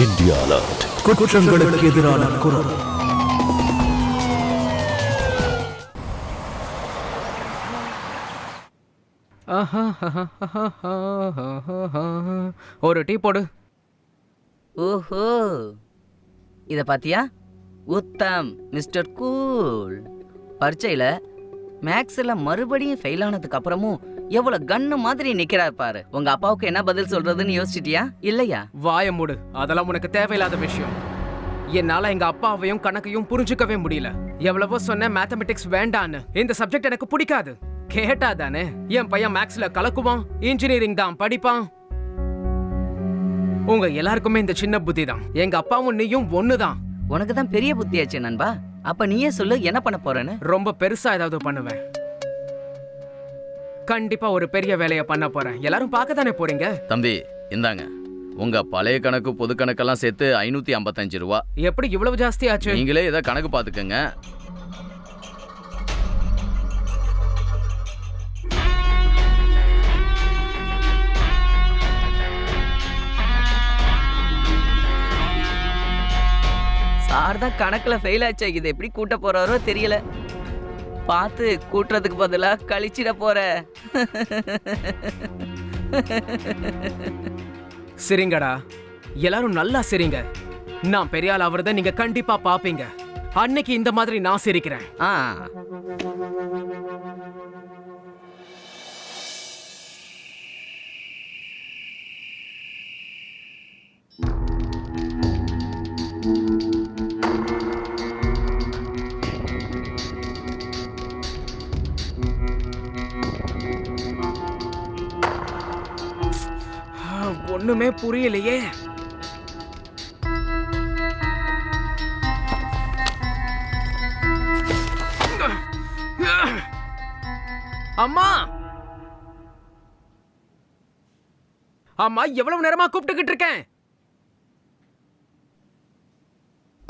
India alert. குற்றங்களுக்கு எதிரான குரல். ஒரு டீ போடு. ஓஹோ, இத பாத்தியா? Uttam mister cool. பரீட்சையில மேக்ஸ்ல மறுபடியும் ஃபெயில் ஆனதுக்கு அப்புறமும் எவ்வளவு கன்னு மாதிரி நிக்கிறார் பாரு. உங்க அப்பாவுக்கு என்ன பதில் சொல்றதுன்னு யோசிச்சிட்டியா இல்லையா? வாய மூடு, அதெல்லாம் உனக்கு தேவையில்லாத விஷயம். என்னால எங்க அப்பாவையும் கணக்கையும் புரிஞ்சுக்கவே முடியல. எவ்வளவோ சொன்ன மேத்தமெட்டிக்ஸ் வேண்டான்னு. இந்த சப்ஜெக்ட் எனக்கு பிடிக்காது. கேட்டா தானே என் பையன் மேக்ஸ்ல கலக்குவான், இன்ஜினியரிங் தான் படிப்பான். உங்க எல்லாருக்குமே இந்த சின்ன புத்தி தான். எங்க அப்பாவும் நீயும் ஒண்ணுதான். உனக்கு தான் பெரிய புத்தியாச்சு நண்பா. அப்ப நீயே சொல்லு, என்ன பண்ண போறேன்னு? ரொம்ப பெருசா ஏதாவது பண்ணுவேன். கண்டிப்பா ஒரு பெரிய வேலையை பண்ண போறேன். எல்லாரும் பார்க்க தானே போறீங்க. தம்பி இந்தாங்க, உங்க பழைய கணக்கு பொது கணக்கெல்லாம் சேர்த்து 555 ரூபா. எப்படி இவ்வளவு ஜாஸ்தி ஆச்சு? நீங்களே ஏதோ கணக்கு பாத்துக்கங்க. சார் தான் கணக்குல ஃபெயில் ஆச்சு. இது எப்படி கூட்ட போறாரோ தெரியல. பார்த்து கூட்டுறதுக்கு பதிலா கழிச்சிட போற. சிரிங்கடா, எல்லாரும் நல்லா சிரிங்க. நான் பெரிய ஆள் ஆவறத நீங்க கண்டிப்பா பாப்பீங்க. அன்னைக்கு இந்த மாதிரி நான் சிரிக்கிறேன். ஒண்ணுமே புரியலையே. அம்மா, அம்மா, எவ்வளவு நேரமா கூப்பிட்டுக்கிட்டு இருக்கேன்.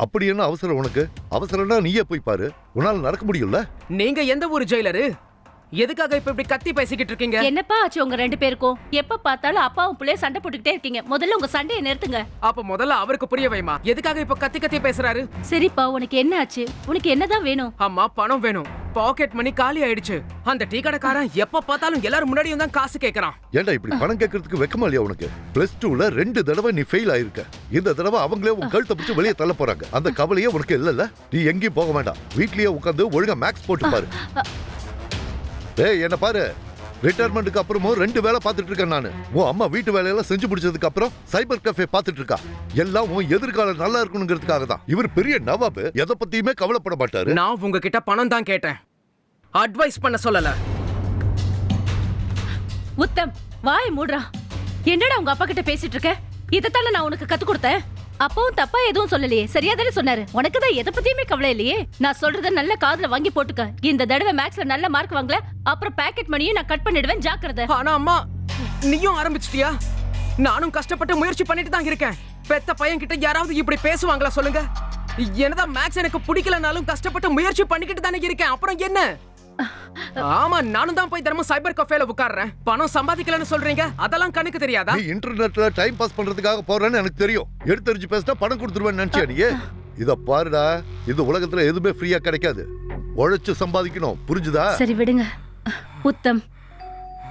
அப்படி என்ன அவசரம் உனக்கு? அவசரம்னா நீயே போய் பாரு. உன்னால நடக்க முடியும்ல? நீங்க எந்த ஊரு ஜெயிலரு? எதுக்காக இப்ப இப்படி கத்தி பேசிக்கிட்டு இருக்கீங்க? என்னப்பா ஆச்சு உங்க ரெண்டு பேருக்கும்? எப்ப பார்த்தாலும் அப்பாவும் பிள்ளைய சண்டை போட்டுக்கிட்டே இருக்கீங்க. முதல்ல உங்க சண்டையை நிறுத்துங்க. அப்ப முதல்ல அவருக்கு புரிய வைமா. எதுக்காக இப்ப கத்தி கத்தி பேசுறாரு? சரிப்பா, உனக்கு என்ன ஆச்சு? உனக்கு என்னதான் வேணும்? அம்மா, பணம் வேணும். பாக்கெட் மணி காலி ஆயிடுச்சு. அந்த டீ கடைக்காரன் எப்ப பார்த்தாலும் எல்லாரும் முன்னாடியும் தான் காசு கேக்குறான். ஏன்டா இப்படி பணம் கேட்கறதுக்கு வெக்கமா இல்லையா உனக்கு? +2ல 2 தடவை நீ ஃபெயில் ஆயிருக்க. இந்த தடவை அவங்களே உன் கழுத்தை பிடிச்சு வெளியே தள்ள போறாங்க. அந்த கவலையே உனக்கு இல்லல்ல? நீ எங்கேயும் போக வேண்டாம். வீட்லயே உட்காந்து ஒழுங்கா மேக்ஸ் போட்டு பாரு. ஏய், என்ன பாரு. ரிட்டையர்மெண்ட்டுக்கு அப்புறமும் 2 வேலை பார்த்துட்டு இருக்கேன் நானு. உன் அம்மா வீட்டு வேலையெல்லாம் செஞ்சு முடிச்சதுக்கு அப்புறம் சைபர் கஃபே பார்த்துட்டு இருக்கா. எல்லாம் உன் எதிர்காலம் நல்லா இருக்கணுங்கிறதுக்காக தான். இவர் பெரிய நவாபு, எதை பத்தியுமே கவலைப்பட மாட்டாரு. நான் உங்ககிட்ட பணம் தான் கேட்டேன், அட்வைஸ் பண்ண சொல்லல. உத்தம், வாயை மூடுறா. என்னடா உங்க அப்பா கிட்ட பேசிட்டு இருக்க? இதத்தால நான் உனக்கு கத்து கொடுத்தேன். அப்பாவும் தப்பா எதுவும் சொல்லலையே, சரியா தானே சொன்னாரு. உனக்கு தான் எதை பத்தியுமே கவலை இல்லையே. நான் சொல்றத நல்ல காதுல வாங்கி போட்டுக்க. இந்த தடவை மேக்ஸ்ல நல்ல மார்க் வாங்கல, அப்புறம் பாக்கெட் மணியும் நான் கட் பண்ணிடுவேன், ஜாக்கிரதை. ஆனா அம்மா, நீயும் ஆரம்பிச்சிட்டியா? நானும் கஷ்டப்பட்டு முயற்சி பண்ணிட்டு தான் இருக்கேன். பெத்த பையன் கிட்ட யாராவது இப்படி பேசுவாங்களா சொல்லுங்க? என்னதான் மேக்ஸ் எனக்கு பிடிக்கலனாலும் கஷ்டப்பட்டு முயற்சி பண்ணிக்கிட்டு தானே இருக்கேன். அப்புறம் என்ன? ஆமா, நானும் தான் போய் தினமும் சைபர் கஃபேல உட்கார்றேன். பணம் சம்பாதிக்கலன்னு சொல்றீங்க, அதெல்லாம் கணக்கு தெரியாதா? நீ இன்டர்நெட்ல டைம் பாஸ் பண்றதுக்காக போறேன்னு எனக்கு தெரியும். எடுத்தறிஞ்சு பேசினா பணம் கொடுத்துருவேன்னு நினைச்சியா நீ? இத பாருடா, இந்த உலகத்துல எதுவுமே ஃப்ரீயா கிடைக்காது. உழைச்சு சம்பாதிக்கணும், புரிஞ்சுதா? சரி விடுங்க. உத்தம்,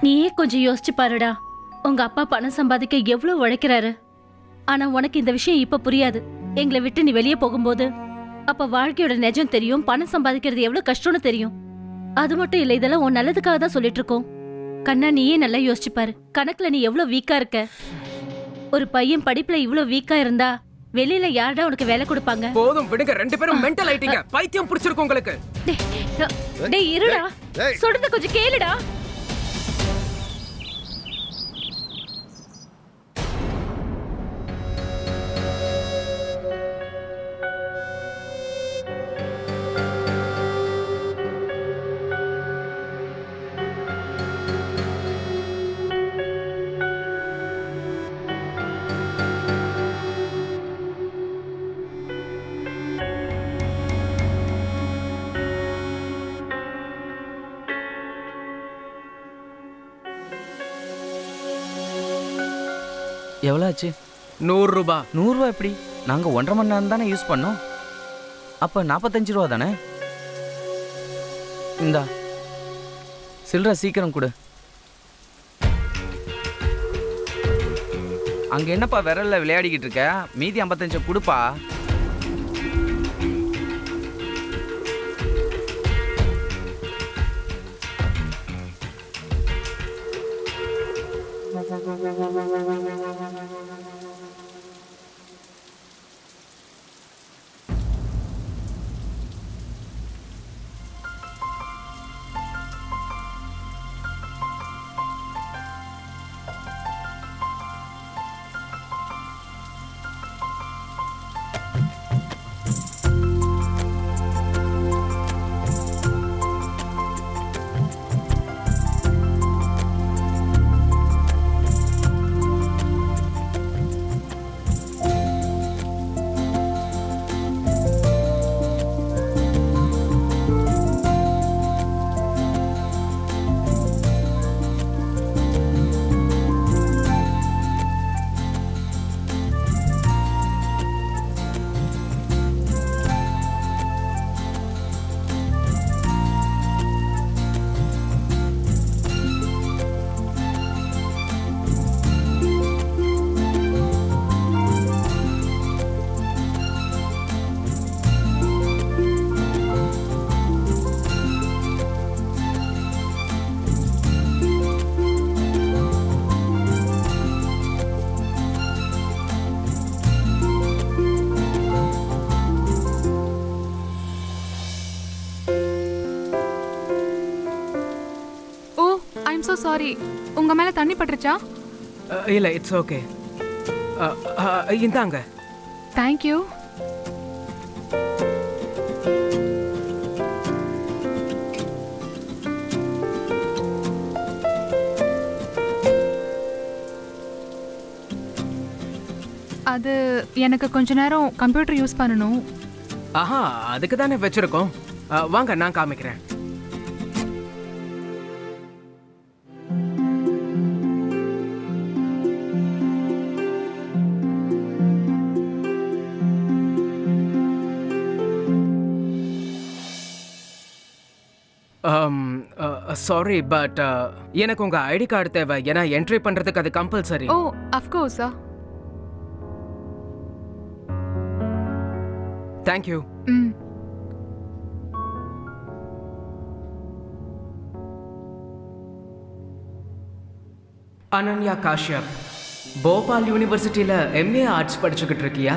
நீயே கொஞ்சம் யோசிச்சு பாருடா. உங்க அப்பா பணம் சம்பாதிக்க எவ்வளவு உழைக்கிறாரு. ஆனா உனக்கு இந்த விஷயம் இப்ப புரியாது. எங்களை விட்டு நீ வெளியே போகும்போது அப்ப வாழ்க்கையோட நிஜம் தெரியும். பணம் சம்பாதிக்கிறது எவ்வளவு கஷ்டம்னு தெரியும். அது மட்டும் இல்ல, இதெல்லாம் உன் நல்லதுக்காக தான் சொல்லிட்டு இருக்கோம். கண்ணா, நீயே நல்லா யோசிச்சு பாரு. கணக்குல நீ எவ்வளவு வீக்கா இருக்க. ஒரு பையன் படிப்புல இவ்வளவு வீக்கா இருந்தா வெளியில யாரடா உனக்கு வேலை கொடுப்பாங்க? போதும் விடுங்க, 2 பேரும் மென்டல் ஆயிட்டீங்க. பைத்தியம் பிடிச்சிருக்கு உங்களுக்கு. டேய் இருடா, சொல்றத கொஞ்சம் கேளுடா. எவ்வளோ ஆச்சு? 100 ரூபா. 100 ரூபா எப்படி? நாங்க 1.5 மணி நேரம் தானே யூஸ் பண்ணோம். அப்ப 45 ரூபா தானே? இந்தா சில்லற சீக்கிரம் கொடு. அங்க என்னப்பா விரல்ல விளையாடிக்கிட்டு இருக்க? மீதி 55 கொடுப்பா. so sorry. உங்க மேல தண்ணி பட்டுருச்சா? இல்ல, இட்ஸ் ஓகே. இந்தாங்க. Thank you. அது எனக்கு கொஞ்ச நேரம் கம்ப்யூட்டர் யூஸ் பண்ணணும். ஆஹா, அதுக்கு தானே வச்சிருக்கோம். வாங்க, நான் காமிக்கிறேன். சாரி, பட் எனக்கு உங்க ஐடி கார்டு தேவை. ஏன்னா என்ட்ரி பண்றதுக்கு அது compulsory. Oh, of course. Thank you. Ananya Kashyap, Bhopal யூனிவர்சிட்டியில MA ஆர்ட்ஸ் படிச்சுக்கிட்டு இருக்கியா?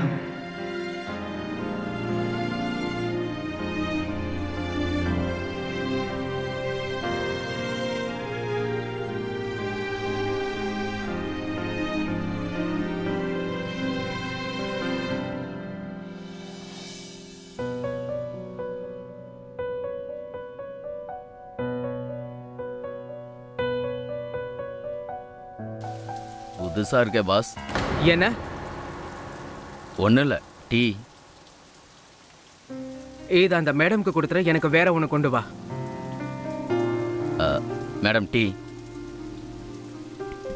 புதுசா இருக்கே பாஸ். என்ன? ஒன்றும் இல்லை, டீ. இது அந்த மேடம்க்கு கொடுத்துற, எனக்கு வேற ஒன்று கொண்டு வா. Madam, tea.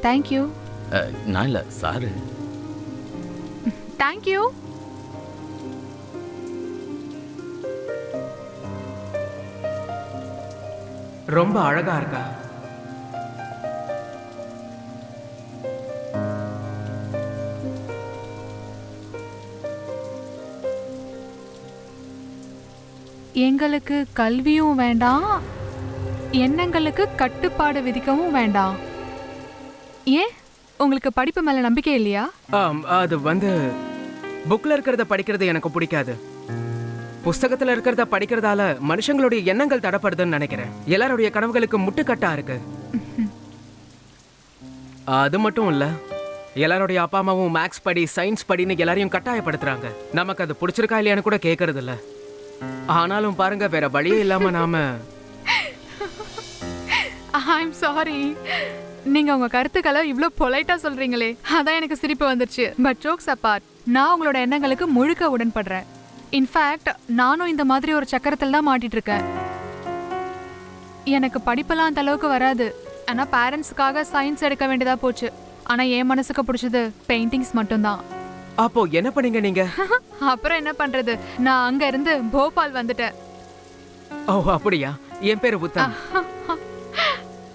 Thank you. நான் இல்லை, சாரு. Thank you. ரொம்ப அழகா இருக்கா? எங்களுக்கு கல்வியும் வேண்டாம், எண்ணங்களுக்கு கட்டுப்பாடு விதிக்கவும் வேண்டாம். ஏன் உங்களுக்கு படிப்பு மேல நம்பிக்கை இல்லையா? அது புக்ல இருக்கிறத படிக்கிறது எனக்கு பிடிக்காது. புஸ்தகத்துல இருக்கிறத படிக்கிறதால மனுஷங்களுடைய எண்ணங்கள் தடப்படுதுன்னு நினைக்கிறேன். எல்லாருடைய கனவுகளுக்கு முட்டுக்கட்டா இருக்கு. அது மட்டும் இல்ல, எல்லாருடைய அப்பா அம்மாவும் மேக்ஸ் படி, சயின்ஸ் படின்னு எல்லாரையும் கட்டாயப்படுத்துறாங்க. நமக்கு அது பிடிச்சிருக்கா இல்லையான்னு கூட கேட்கறது இல்ல. ஆனாலும் பாருங்க, வேற வழியே இல்லாம நாம. ஐம் சாரி, நீங்க உங்க கருத்துக்களை இவ்ளோ பொலைட்டா சொல்றீங்களே, அதான் எனக்கு சிரிப்பு வந்துருச்சு. பட் ஜோக்ஸ் அபார்ட், நான் உங்களோட எண்ணங்களுக்கு முழுக்க உடன்படுறேன். இன்ஃபேக்ட் நானும் இந்த மாதிரி ஒரு சக்கரத்தில் தான் மாட்டிட்டு இருக்கேன். எனக்கு படிப்பெல்லாம் அந்த அளவுக்கு வராது. ஆனா பேரண்ட்ஸுக்காக சயின்ஸ் எடுக்க வேண்டியதா போச்சு. ஆனா என் மனசுக்கு பிடிச்சது பெயிண்டிங்ஸ் மட்டும்தான். அப்போ என்ன பண்ணீங்க நீங்க? அப்புறம் என்ன பண்றது, நான் அங்க இருந்து போபால் வந்துட்டேன். ஓ அப்படியா? என் பேரு Uttam.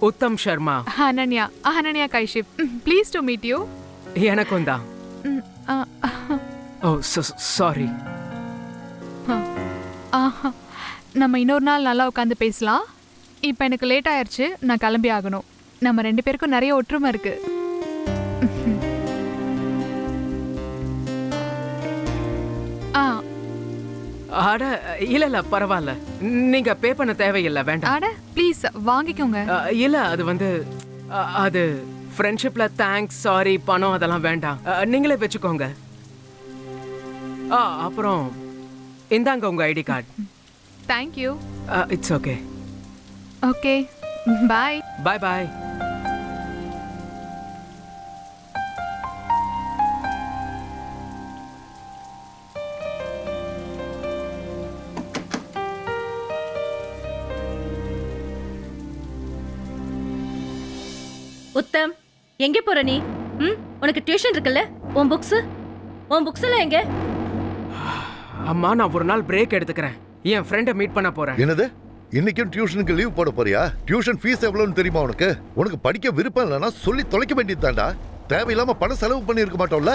Uttam Sharma. Ananya Kashyap. Please to meet you. எனக்கும் தான். ஓ சாரி. நம்ம இன்னொரு நாள் நல்லா உட்காந்து பேசலாம். இப்போ எனக்கு லேட் ஆயிடுச்சு, நான் கிளம்பி ஆகணும். நம்ம 2 பேருக்கும் நிறைய ஒற்றுமை இருக்கு. அட இல்ல பரவாயில்ல, நீங்க பே பண்ண தேவையில்லை, வேண்டாம். அட ப்ளீஸ் வாங்கிக்கோங்க. இல்ல அது வந்து அது ஃப்ரெண்ட்ஷிப்ல தேங்க்ஸ் சாரி பணம் அதெல்லாம் வேண்டாம், நீங்களே வச்சுக்கோங்க. அப்புறம் இந்தாங்க உங்க ID card. Thank you. It's okay. Okay bye. Bye bye. Uttam, எங்க போற நீ? உனக்கு டியூஷன் இருக்குல்ல? உன் புக்ஸ் எல்லாம் எங்க? அம்மா நான் ஒரு நாள் பிரேக் எடுத்துக்கிறேன், என் ஃப்ரெண்டை மீட் பண்ண போறேன். என்னது, இன்னைக்கும் டியூஷனுக்கு லீவ் போட போறியா? டியூஷன் ஃபீஸ் எவ்வளவுன்னு தெரியுமா உனக்கு? உனக்கு படிக்க விருப்பம் இல்லைன்னா சொல்லி தொலைக்க வேண்டியதுதான்டா. தேவையில்லாம பணம் செலவு பண்ணி இருக்க மாட்டோம்ல.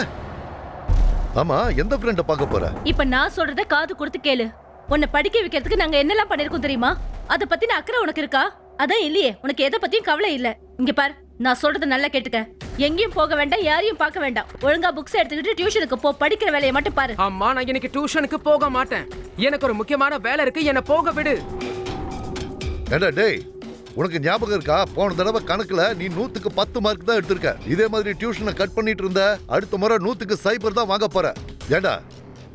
ஆமா, எந்த ஃப்ரெண்ட பார்க்க போற? இப்ப நான் சொல்றத காது கொடுத்து கேளு. உன்னை படிக்க வைக்கிறதுக்கு நாங்க என்னெல்லாம் பண்ணிருக்கோம் தெரியுமா? அத பத்தின அக்கறை உனக்கு இருக்கா? அதான் இல்லையே. உனக்கு எதை பத்தியும் கவலை இல்ல. இங்க பார், நான் சொல்றத நல்லா கேட்டுக்க. எங்கேயும் போக வேண்டாம், யாரையும் பார்க்க வேண்டாம். ஒழுங்கா புக்ஸ் எடுத்துக்கிட்டு டியூஷனுக்கு போ. படிக்கிற வேலையை மட்டும் பாரு. அம்மா நான் இன்னைக்கு டியூஷனுக்கு போக மாட்டேன், எனக்கு ஒரு முக்கியமான வேலை இருக்கு, என்ன போக விடு. ஏண்டா டேய், உனக்கு ஞாபகம் இருக்கா? போன தடவை கணக்குல நீ 100க்கு 10 மார்க் தான் எடுத்திருக்க. இதே மாதிரி டியூஷனை கட் பண்ணிட்டு இருந்த, அடுத்த முறை 100க்கு 0 தான் வாங்க போற. ஏண்டா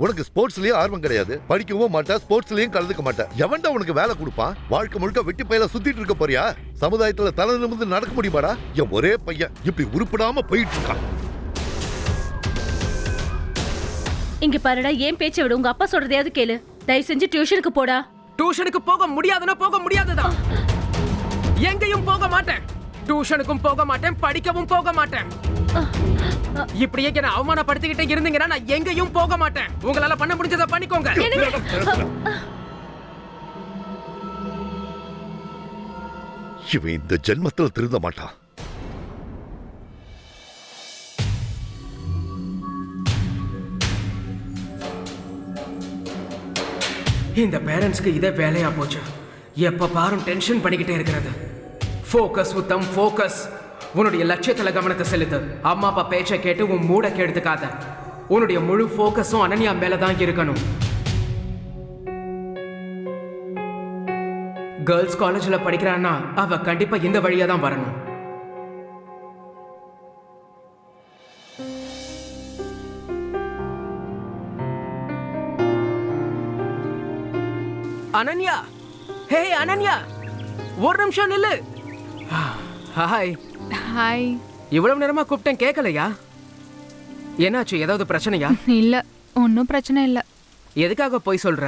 உனக்கு ஸ்போர்ட்ஸ்லயும் ஆர்வம் கிடையாது, படிக்கவும் மாட்டேன், ஸ்போர்ட்ஸ்லயும் கலந்துக்க மாட்டேன். எவன்டா உனக்கு வேலை கொடுப்பான்? வாழ்க்கை முழுக்க வெட்டி பையில சுத்திட்டு இருக்க போறியா? சமுதாயத்துல தலை நிமிர்ந்து நடக்க முடியுமாடா? என் ஒரே பையன் இப்படி உருப்படாம போயிட்டு இருக்கான். இங்க பாருடா, ஏன் பேச்சை விடு. உங்க அப்பா சொல்றதையாவது கேளு. தயவு செஞ்சு டியூஷனுக்கு போடா. டியூஷனுக்கு போக முடியாதுன்னா போக முடியாதுதான். எங்கேயும் போக மாட்டேன், டியூஷனுக்கும் போக மாட்டேன், படிக்கவும் போக மாட்டேன். இப்படியே என்ன அவமானப்படுத்திக்கிட்டே இருந்தீங்கன்னா நான் எங்கேயும் போக மாட்டேன். உங்களால பண்ண முடிஞ்சதை பண்ணிக்கோங்க. இவன் இந்த ஜென்மத்தில் திருந்த மாட்டான். இந்த பேரண்ட்ஸ்க்கு இதே வேலையா போச்சு. எப்ப பாரும் டென்ஷன் பண்ணிக்கிட்டே இருக்கிறது. Focus Uttam, focus. உன்னுடைய லட்சியத்துல கவனத்தை செலுத்து. அம்மா அப்பா பேச்சை கேட்டு உன் மூட கெடுத்துக்காத. உன்னுடைய முழு ஃபோக்கஸும் அனன்யா மேலதான் இருக்கணும். கேர்ள்ஸ் காலேஜ்ல படிக்கிறான்னா அவ கண்டிப்பா இந்த வழியா தான் வரணும். அனன்யா, ஹே அனன்யா, ஒரு நிமிஷம் நில்லு. ஹாய். ஹாய். இவ்வளவு நேரமா கூப்பிட்டேன், கேட்கலையா? என்னாச்சு, ஏதாவது பிரச்சனையா? இல்ல, ஒன்றும் பிரச்சனை இல்ல. எதுக்காக போய் சொல்ற?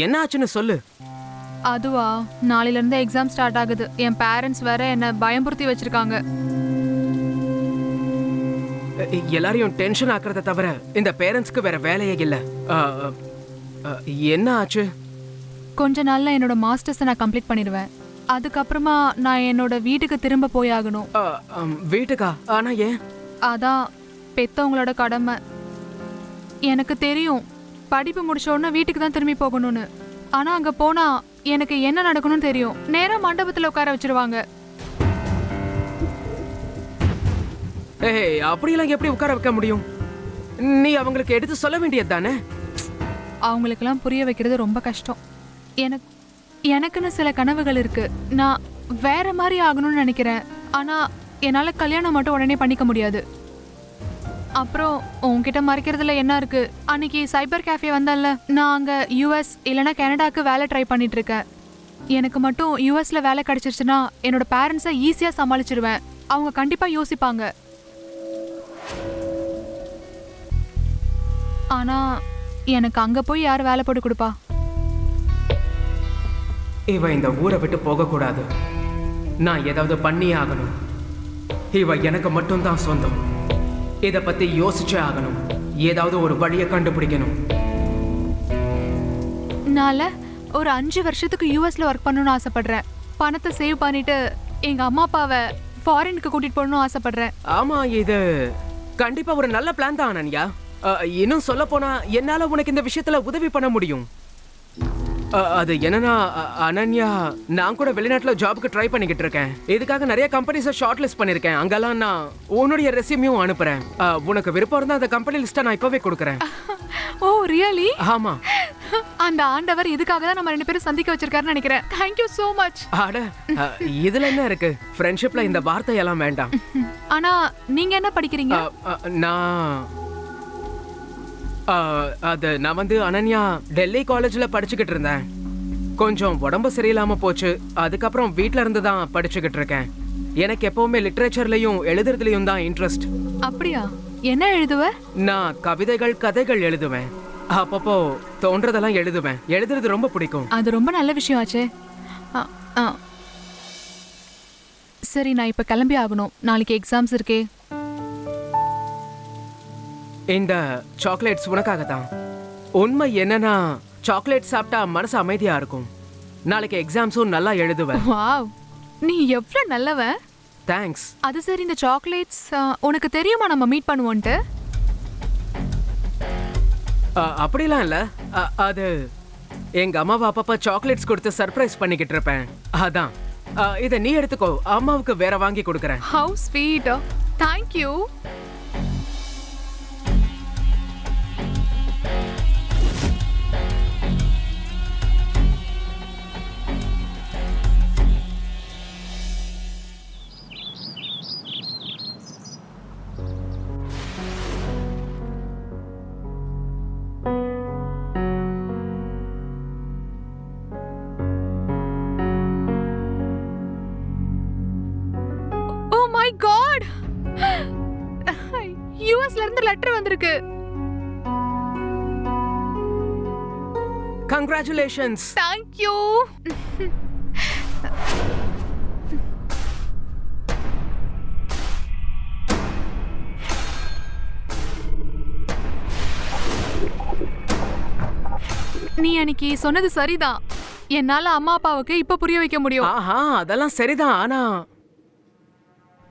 என்ன ஆச்சுன்னு சொல்லு. அதுவா, நாளையில இருந்து எக்ஸாம் ஸ்டார்ட் ஆகுது. என் பேரண்ட்ஸ் வேற என்ன பயம்புறுத்தி வச்சிருக்காங்க. எல்லாரையும் டென்ஷன் ஆக்குறத தவிர இந்த பேரண்ட்ஸ்க்கு வேற வேலையே இல்ல. என்ன ஆச்சு? கொஞ்ச நாள்ல என்னோட மாஸ்டர்ஸை நான் கம்ப்ளீட் பண்ணிடுவேன். அதுக்கப்புறமா நான் என்னோட வீட்டுக்கு திரும்ப போய் ஆகணும். வீட்டுக்கா? ஆனா ஏன்? அதான் பெத்தவங்களோட கடமை. எனக்கு தெரியும் படிப்பு முடிச்ச உடனே வீட்டுக்கு தான் திரும்பி போகணும்னு. ஆனா அங்க போனா எனக்கு என்ன நடக்கணும்னு தெரியும். நேரா மண்டபத்துல உட்கார வச்சிருவாங்க. ஏய், அப்படியெல்லாம் எப்படி உட்கார வைக்க முடியும்? நீ அவங்களுக்கு எடுத்து சொல்ல வேண்டியது தானே? அவங்களுக்கெல்லாம் புரிய வைக்கிறது ரொம்ப கஷ்டம். எனக்குன்னு சில கனவுகள் இருக்கு. நான் வேற மாதிரி ஆகணும்னு நினைக்கிறேன். ஆனா என்னால கல்யாணம் மட்டும் உடனே பண்ணிக்க முடியாது. அப்புறம் உன்கிட்ட மறைக்கிறதுல என்ன இருக்கு? அன்னைக்கு சைபர் கேஃபே வந்தேன்ல, நான் அங்க யூஎஸ் இல்லைன்னா கனடாக்கு வேலை ட்ரை பண்ணிட்டு இருக்கேன். எனக்கு மட்டும் யூஎஸ்ல வேலை கிடைச்சிருச்சுன்னா என்னோட பேரண்ட்ஸை ஈஸியா சமாளிச்சிருவேன். அவங்க கண்டிப்பா யோசிப்பாங்க. ஆனா எனக்கு அங்க போய் யார் வேலை போட்டு கொடுப்பா? இவ இந்த ஊரை விட்டு போக கூடாது. நான் ஏதாவது பண்ணியே ஆகணும். இவ எனக்கு மட்டும்தான் சொந்தம். இத பத்தி யோசிச்சே ஆகணும். ஏதாவது ஒரு வழியை கண்டுபிடிக்கணும். நால ஒரு 5 வருஷத்துக்கு யூஎஸ்ல ஒர்க் பண்ணணும்னு ஆசைப்படுறேன். பணத்தை சேவ் பண்ணிட்டு எங்க அம்மா அப்பாவை ஃபாரினுக்கு கூட்டிட்டு போகணும்னு ஆசைப்படுறேன். ஆமா, இது கண்டிப்பா ஒரு நல்ல பிளான் தான் அனன்யா. இன்னும் சொல்ல போனா என்னால உனக்கு இந்த விஷயத்துல உதவி பண்ண முடியும். அது என்னன்னா அனன்யா, நான் கூட வெளிநாட்டுல ஜாபுக்கு ட்ரை பண்ணிக்கிட்டு இருக்கேன். இதுக்காக நிறைய கம்பெனிஸை ஷார்ட் லிஸ்ட் பண்ணிருக்கேன். அங்கெல்லாம் நான் உன்னுடைய ரெஸ்யூமையும் அனுப்புறேன். உனக்கு விருப்பம் இருந்தா அந்த கம்பெனி லிஸ்ட்டை நான் இப்பவே கொடுக்குறேன். ஓ ரியலி? ஆமா. அந்த ஆண்டவர் இதுக்காக தான் நம்ம 2 பேரும் சந்திக்க வச்சிருக்காருன்னு நினைக்கிறேன். Thank you so much. அட, இதுல என்ன இருக்கு? ஃப்ரெண்ட்ஷிப்ல இந்த வார்த்தையெல்லாம் வேண்டாம். ஆனா நீங்க என்ன படிக்கிறீங்க? நான் வந்து அனன்யா டெல்லி காலேஜ்ல படிச்சுக்கிட்டு இருந்தேன். கொஞ்சம் உடம்பு சரியில்லாம போச்சு. அதுக்கப்புறம் வீட்ல இருந்து தான் படிச்சுக்கிட்டு இருக்கேன். எனக்கு எப்பவுமே லிட்ரேச்சர்லயும் எழுதுறதுலயும் தான் இன்ட்ரெஸ்ட். அப்படியா? என்ன எழுதுவ? நான் கவிதைகள், கதைகள் எழுதுவேன். அப்பப்போ தோன்றதெல்லாம் எழுதுவேன். எழுதுறது ரொம்ப பிடிக்கும். அது ரொம்ப நல்ல விஷயம் ஆச்சே. சரி, நான் இப்ப கிளம்பி ஆகணும். நாளைக்கு எக்ஸாம்ஸ் இருக்கே. இந்த சாக்லேட்ஸ் உனக்காக தான். உண்மை என்னன்னா, சாக்லேட் சாப்பிட்டா மனசு அமைதியா இருக்கும். நாளைக்கு எக்ஸாம்ஸும் நல்லா எழுதுவேன். வாவ், நீ எவ்வளவு நல்லவன். தேங்க்ஸ். அது சரி, இந்த சாக்லேட்ஸ் உனக்கு தெரியுமா நம்ம மீட் பண்ணுவோன்ட்டு? அப்படிலாம் இல்ல. அது எங்க அம்மாவை அப்பப்ப சாக்லேட்ஸ் கொடுத்து சர்ப்ரைஸ் பண்ணிக்கிட்டு இருப்பேன். அதான். இதை நீ எடுத்துக்கோ, அம்மாவுக்கு வேற வாங்கி கொடுக்கறேன். Have sweet. Thank you. யூஎஸ்ல இருந்து லெட்டர் வந்திருக்கு. கங்க்ராச்சுலேஷன்ஸ். Thank you. நீ அன்னைக்கு சொன்னது சரிதான். என்னால அம்மா அப்பாவுக்கு இப்ப புரிய வைக்க முடியும். ஆஹா, அதெல்லாம் சரிதான். ஆனா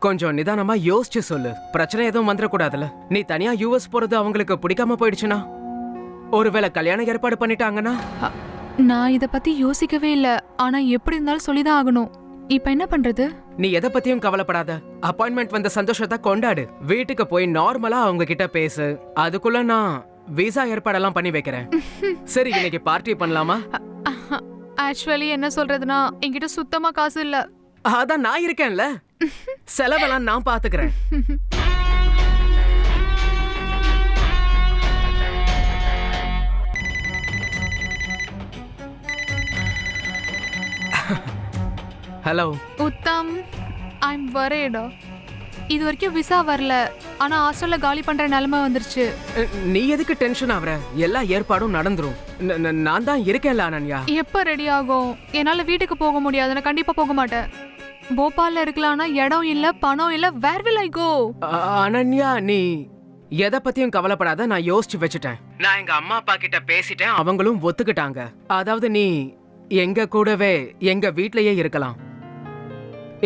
கொஞ்சம் நிதானமா யோசிச்சு சொல்லு. பிரச்சனை எதுவும் வந்துடக்கூடாதுல. நீ தனியா யூஎஸ் போறது அவங்களுக்கு பிடிக்காம போயிடுச்சுன்னா, ஒருவேளை கல்யாணம் ஏற்பாடு பண்ணிட்டாங்கன்னா? நான் இத பத்தி யோசிக்கவே இல்ல. ஆனா எப்படி இருந்தாலும் சொல்லிதான் ஆகணும். இப்ப என்ன பண்றது? நீ எதை பத்தியும் கவலைப்படாத. அப்பாயின்மெண்ட் வந்த சந்தோஷத்தை கொண்டாடு. வீட்டுக்கு போய் நார்மலா அவங்க கிட்ட பேசு. அதுக்குள்ள நான் விசா ஏற்பாடெல்லாம் பண்ணி வைக்கிறேன். சரி, இன்னைக்கு பார்ட்டி பண்ணலாமா? ஆக்சுவலி என்ன சொல்றதுன்னா, என்கிட்ட சுத்தமா காசு இல்ல. அதான் நான் இருக்கேன்ல, செலவெல்லாம் நான் பாத்துக்கிறேன். Hello Uttam, I'm worried. இது வரைக்கும் விசா வரல. ஆனா ஹாஸ்டல்ல காலி பண்ற நிலைமை வந்துருச்சு. நீ எதுக்கு டென்ஷன் ஆவற? எல்லா ஏற்பாடும் நடந்துரும். நான் தான் இருக்கேன்ல அனன்யா. எப்ப ரெடி ஆகும்? என்னால வீட்டுக்கு போக முடியாது. நான் கண்டிப்பா போக மாட்டேன். போபால்ல இருக்கலாம்னா இடம் இல்ல, பணம் இல்ல. வேர் வில் ஐ கோ? அனன்யா, நீ எதை பத்தியும் கவலைப்படாத. நான் யோசிச்சு வச்சுட்டேன். நான் எங்க அம்மா அப்பா கிட்ட பேசிட்டேன். அவங்களும் ஒத்துக்கிட்டாங்க. அதாவது நீ எங்க கூடவே எங்க வீட்லயே இருக்கலாம்.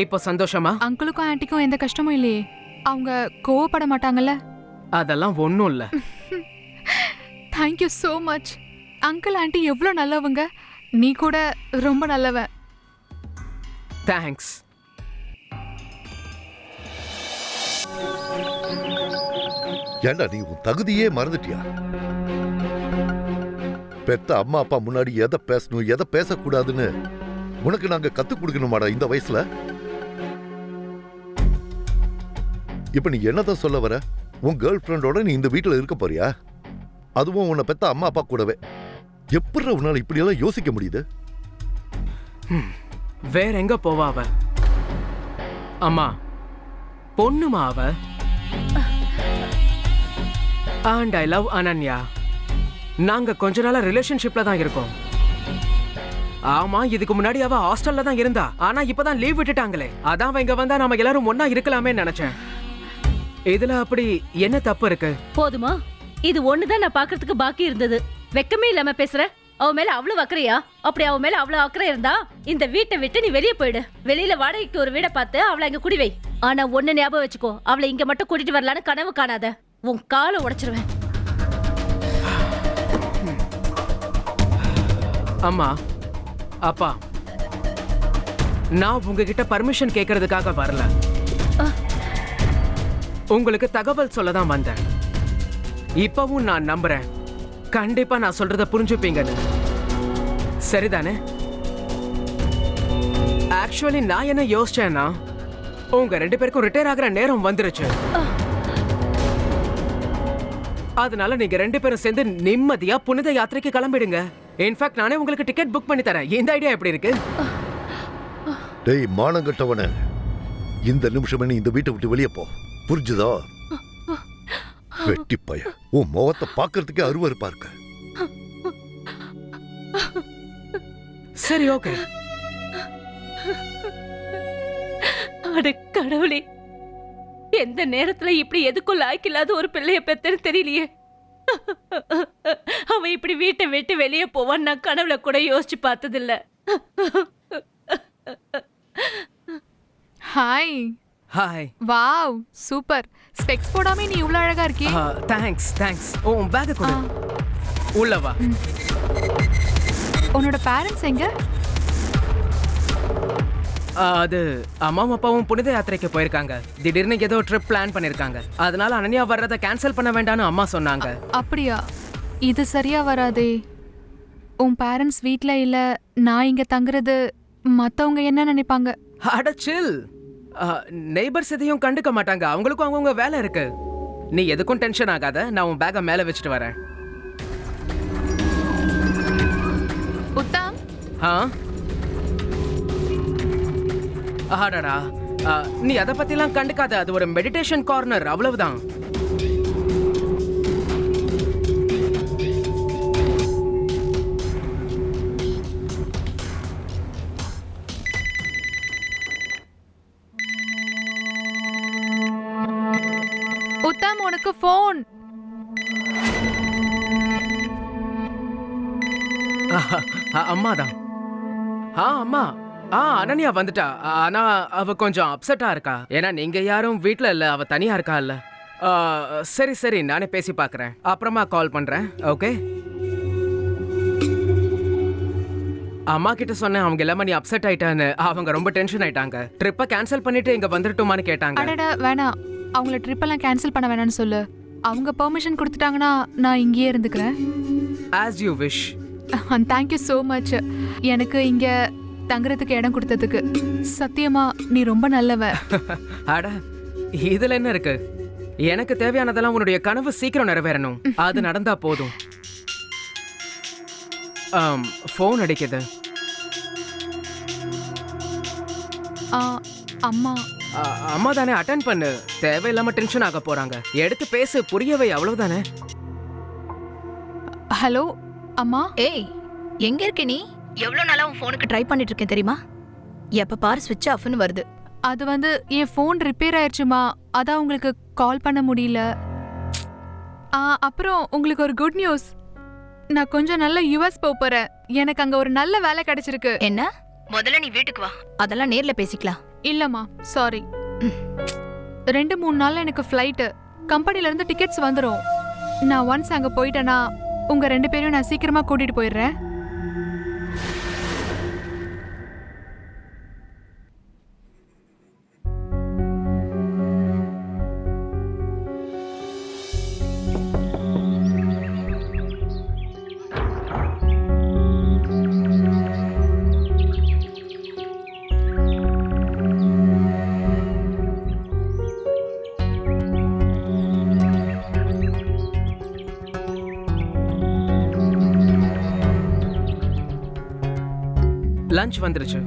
இப்போ சந்தோஷமா? அங்கிளுக்கும் ஆன்ட்டிக்கும் எந்த கஷ்டமும் இல்லையே. அவங்க கோவப்பட மாட்டாங்கல்ல? அதெல்லாம் ஒண்ணும் இல்ல. Thank you so much. Uncle anti எவ்வளவு நல்லவங்க. நீ கூட ரொம்ப நல்லவ. தேங்க்ஸ். ஏண்டா நீ உன் தகுதியே மறந்துட்டியா? பெத்த அம்மா அப்பா முன்னாடி எதை பேசணும் எதை பேசக்கூடாதுன்னு உனக்கு நாங்க கத்து கொடுக்கணுமாடா இந்த வயசுல? இப்ப நீ என்னதான் சொல்ல வர? உன் கேர்ள் ஃப்ரெண்டோட நீ இந்த வீட்டுல இருக்க போறியா? அதுவும் உன்னை பெத்த அம்மா அப்பா கூடவே. எப்படி உன்னால இப்படி எல்லாம் யோசிக்க முடியுது? வேற எங்க போவா அவ? அம்மா பொண்ணுமா அவ? And I love Ananya. நாங்க கொஞ்ச நாளா ரிலேஷன்ஷிப்ல தான் இருக்கோம். ஆமா, இதுக்கு முன்னாடி அவ ஹாஸ்டல்ல தான் இருந்தா. ஆனா இப்பதான் லீவ் விட்டுட்டாங்களே. அதான் அவ இங்க வந்தா நாம எல்லாரும் ஒண்ணா இருக்கலாமே நினைச்சேன். இதுல அப்படி என்ன தப்பு இருக்கு? போதுமா? இது ஒண்ணுதான் நான் பாக்குறதுக்கு பாக்கி இருந்தது. வெக்கமே இல்லாம பேசுற. அவ மேல அவ்வளவு அக்கறையா? அப்படி அவ மேல அவ்வளவு அக்கறை இருந்தா இந்த வீட்டை விட்டு நீ வெளியே போயிடு. வெளியில வாடகைக்கு ஒரு வீடை பார்த்து அவளை இங்க குடி வை. ஆனா ஒண்ணு ஞாபகம் வச்சுக்கோ, அவளை இங்க மட்டும் கூட்டிட்டு வரலான்னு கனவு காணாத. உன் காலை உடைச்சிருவேன். அம்மா, அப்பா, நான் உங்ககிட்ட பர்மிஷன் கேட்கறதுக்காக வரல. உங்களுக்கு தகவல் சொல்லதான் வந்தேன். இப்பவும் நான் நம்புறேன், கண்டிப்பா நான் சொல்றத புரிஞ்சுப்பீங்கன்னு. சரிதானே? ஆக்சுவலி நான் என்ன யோசிச்சேன்னா, உங்க 2 பேருக்கும் ரிட்டையர் ஆகிற நேரம் வந்துருச்சு. அதனால நீங்க 2 பேரும் சேர்ந்து நிம்மதியா புனித யாத்திரைக்கு கிளம்பிடுங்க. இன்ஃபேக்ட் நானே உங்களுக்கு டிக்கெட் புக் பண்ணி தரேன். இந்த ஐடியா எப்படி இருக்கு? டேய் மானங்கட்டவனே, இந்த நிமிஷமே நீ இந்த வீட்டை விட்டு வெளியே போ. புரிஞ்சுதா? வெட்டி பைய, உன் முகத்தை பாக்குறதுக்கே அருவருப்பா இருக்கு. சரி, ஓகே. அட கடவுளே, எந்த நேரத்துல இப்படி எதுக்கும் லாய்க்கில்லாத ஒரு பிள்ளைய பெத்தன்னு தெரியலையே. அவன் இப்படி வீட்டை விட்டு வெளியே போவான்னு நான் கனவுல கூட யோசிச்சு பார்த்ததில்ல. Hi. Hi. Wow, super. Specs போடாம நீ இவ்வளவு அழகா இருக்கே. தேங்க்ஸ். உன் பேக் கொடு. உள்ள வா. உன்னோட பேரண்ட்ஸ் எங்க? அது அம்மாவும் அப்பாவும் புனித யாத்திரைக்கு போயிருக்காங்க. திடீர்னு ஏதோ ட்ரிப் பிளான் பண்ணிருக்காங்க. அதனால அனன்யா வர்றதை கேன்சல் பண்ண வேண்டாம்னு அம்மா சொன்னாங்க. அப்படியா? இது சரியா வராதே. உன் பேரண்ட்ஸ் வீட்ல இல்ல, நான் இங்க தங்குறது மத்தவங்க என்ன நினைப்பாங்க? அட சில். நெய்பர்ஸ் எதையும் கண்டுக்க மாட்டாங்க. அவங்களுக்கும் அவங்கவுங்க வேலை இருக்கு. நீ எதுக்கும் டென்ஷன் ஆகாத. நான் உன் பேக்கை மேல வச்சுட்டு வரேன். உத்தம். ஆடாடா, நீ அதை பத்திலாம் கண்டுக்காத. அது ஒரு மெடிடேஷன் கார்னர், அவ்வளவுதான். உத்தம், உனக்கு போன். அம்மாதான். அம்மா. அனன்யா வந்துட்டா. ஆனா அவ கொஞ்சம் அப்செட்டா இருக்கா. ஏன்னா நீங்க யாரும் வீட்ல இல்ல, அவ தனியா இருக்கா இல்ல. சரி, நானே பேசி பாக்குறேன். அப்புறமா கால் பண்றேன். ஓகே? அம்மா கிட்ட சொன்னேன், அவங்க எல்லாமே நீ அப்செட் ஆயிட்டான்னு. அவங்க ரொம்ப டென்ஷன் ஆயிட்டாங்க. ட்ரிப்பை கேன்சல் பண்ணிட்டு இங்க வந்துட்டுமான்னு கேட்டாங்க. அடடா, வேணாம். அவங்கள ட்ரிப் எல்லாம் கேன்சல் பண்ண வேணாம்னு சொல்லு. அவங்க பெர்மிஷன் கொடுத்துட்டாங்கன்னா நான் இங்கேயே இருந்துக்கிறேன். As you wish. Thank you so much. எனக்கு இங்க தங்குறதுக்கு இடம் கொடுத்ததுக்கு. சத்தியமா நீ ரொம்ப நல்லவ. அட, இதுல என்ன இருக்கு? எனக்கு தேவையானதெல்லாம் உன்னுடைய கனவு சீக்கிரம் நிறைவேறணும். அது நடந்தா போதும். ஃபோன் அடிக்குது. அம்மா. அம்மா தானே, அட்டென்ட் பண்ணு. தேவையில்லாம டென்ஷன் ஆக போறாங்க. எடுத்து பேசு, புரியவை, அவ்வளவுதானே. ஹலோ அம்மா. ஏய், எங்க இருக்க நீ? எவ்வளவு நாளா உன் போனுக்கு ட்ரை பண்ணிட்டு இருக்கேன் தெரியுமா? எப்ப பாரு ஸ்விட்ச் ஆஃப்னு வருது. அது வந்து என் ஃபோன் ரிப்பேர் ஆயிடுச்சுமா, அதான் உங்களுக்கு கால் பண்ண முடியல. அப்புறம் உங்களுக்கு ஒரு குட் நியூஸ். நான் கொஞ்சம் நல்ல யுஎஸ் போறேன். எனக்கு அங்க ஒரு நல்ல வேலை கிடைச்சிருக்கு. என்ன? முதல்ல நீ வீட்டுக்கு வா, அதெல்லாம் நேர்ல பேசிக்கலாம். இல்லம்மா, சாரி. 2-3 நாள்ல எனக்கு ஃப்ளைட்டு. கம்பெனில இருந்து டிக்கெட்ஸ் வந்துடும். நான் ஒன்ஸ் அங்க போயிட்டேன்னா உங்க 2 பேரையும் நான் சீக்கிரமா கூட்டிட்டு போயிடுறேன். லஞ்ச் வந்துருச்சு.